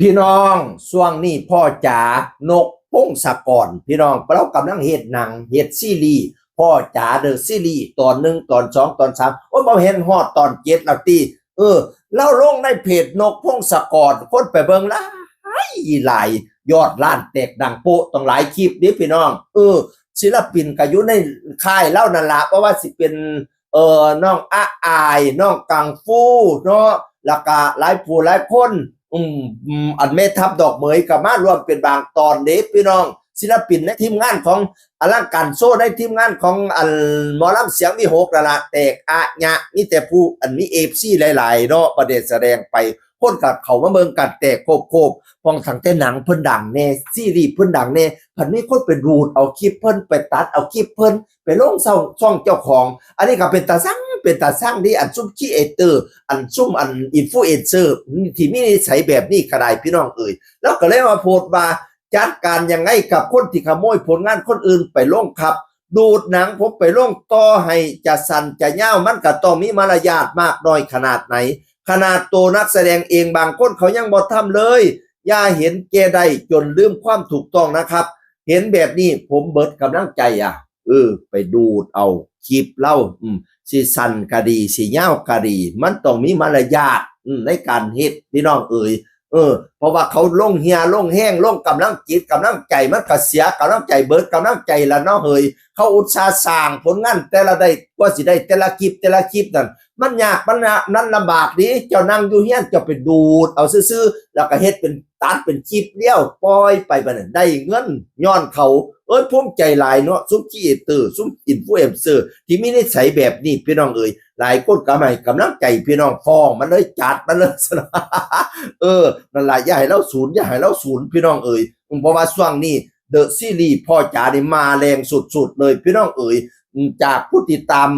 พี่น้องช่วงนี้พ่อจ๋านกพงศกรพี่น้องเรากำลังเฮ็ดหนังเฮ็ดซีรีส์พ่อจ๋าเดอะซีรีส์ตอนหนึ่งตอนสองตอนสามโอ้ยบ่เห็นฮอดตอนเจ็ดแล้วติเราลงในเพจนกพงศกรคนไปเบิ่งหลายยอดล้านแตกดังโป๊ะต้องหลายคลิปนี้พี่น้องศิลปินก็อยู่ในค่ายเล่านั่นละเพราะว่าสิเป็นน้องอาอายน้องกังฟูเนาะแล้วก็หลายผู้หลายคนอันเมทับดอกเหมยกับมารวมเป็นบางตอนเด็พี่น้องศิลปินในทีมงานของอลังการโซ่ในทีมงานของอันหมอลำเสียงมีหกละแตกอะญะนี่แต่ผู้อันมีเอฟซีหลายๆเนาะประเด็นแสดงไปคนกับเขามาเบิ่งกันแตกโคบพองสังแต่หนังเพิ่นดังแน่ซีรีส์เพิ่นดังแน่พันนี้คนไปรูดเอาคลิปเพิ่นไปตัดเอาคลิปเพิ่นไปลงช่องเจ้าของอันนี้ก็เป็นตาสร้างที่อันซุ่มครีเอเตอร์อันซุ่มอันอินฟลูเอนเซอร์ที่มีนิสัยแบบนี้ก็ได้พี่น้องเอ่ยแล้วก็เลยมาโพสต์ว่าจัดการยังไงกับคนที่ขโมยผลงานคนอื่นไปลงครับดูดหนังผมไปลงต่อให้จะสั่นจะย่าวมันก็ต้องมีมารยาทมากน้อยขนาดไหนขนาดตัวนักแสดงเองบางคนเขายังบ่ทำเลยอย่าเห็นแก่ใดจนลืมความถูกต้องนะครับเห็นแบบนี้ผมเบิดกำลังใจไปดูดเอาคลิปเล่าสิสั่นก็ดีสิย่าวก็ดีมันต้องมีมารยาทในการเฮ็ดพี่น้องเอ่ยเพราะว่าเขาลงเฮียลงแห้งลงกำลังจิตกำลังใจมันก็เสียกำลังใจเบิดกำลังใจละเนาะเฮ้ยเขาอุตสาห์สร้างผลงานแต่ละได้กว่าสิได้แต่ละคลิปนั่นมันยากมันนั่นลำบากดิเจ้านั่งอยู่เฮียนเจ้าไปดูดเอาซื่อๆแล้วก็เฮ็ดเป็นตัดเป็นคลิปเดียวปล่อยไปบัดนั้นได้เงินย้อนเขาภูมิใจหลายเนาะซุมครีเอเตอร์ซุมอินฟลูเอนเซอร์ที่มีนิสัยแบบนี้พี่น้องเอ้ยหลายคนก็ให้กำลังใจพี่น้องฟ้องมันเลยจัดมันเลยนั่นแหละอย่าให้เราศูนย์พี่น้องเอ๋ยเพราะว่าช่วงนี้เดอะซีรีส์พ่อจ๋านี่มาแรงสุดๆเลยพี่น้องเอ๋ยจากผู้ติดตาม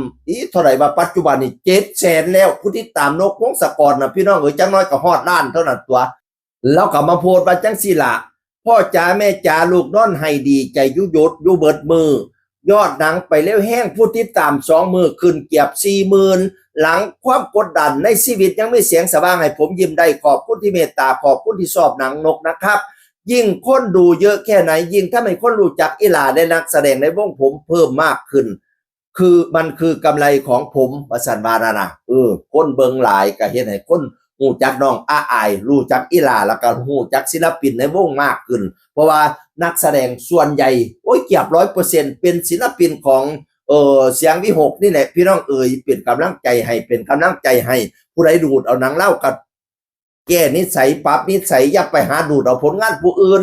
เท่าไหร่ว่าปัจจุบันนี่700,000แล้วผู้ติดตามนกพงศกรนะพี่น้องเอ๋ยจังน้อยก็ฮอดล้านเท่านั้นตัวแล้วก็มาโพสต์ว่าจังซี่ล่ะพ่อจ๋าแม่จ๋าลูกนอนให้ดีใจยุยดยุเบิดมือยอดหนังไปเร็วแห้งผู้ติดตาม2 มือขึ้นเกียบ40,000หลังความกดดันในชีวิตยังไม่เสียงสว่างให้ผมยิ้มได้ขอบคุณที่เมตตาขอบคุณที่ชอบหนังนกนะครับยิ่งคนดูเยอะแค่ไหนยิ่งถ้าไม่คนรู้จักอีหลาได้นักแสดงในวงผมเพิ่มมากขึ้นคือมันคือกำไรของผมประสันบานานะคนเบิงหลายก็เห็นให้คนหูจักน้องอาอายรู้จักอีหลาแล้วก็หูจักศิลปินในวงมากขึ้นเพราะว่านักแสดงส่วนใหญ่เกือบ100%เป็นศิลปินของเสียงวิหกนี่แหละพี่น้องเอ๋ยเป็นกำลังใจให้ผู้ใดดูดเอาหนังเล่ากับแก้นิสัยปรับนิสัยอย่าไปหาดูดเอาผลงานผู้อื่น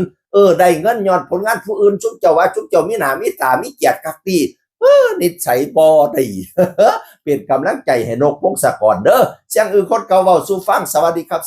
ได้เงินย้อนผลงานผู้อื่นชุบเจ้าว่าชุบเจ้ามีหน้ามีตามีเกียรติกักตีนิสัยบ่ดีเป็นกำลังใจให้นกพงศกรเด้อเสียงอื่นคนเก่าเว้าสู่ฟังสวัสดีครับ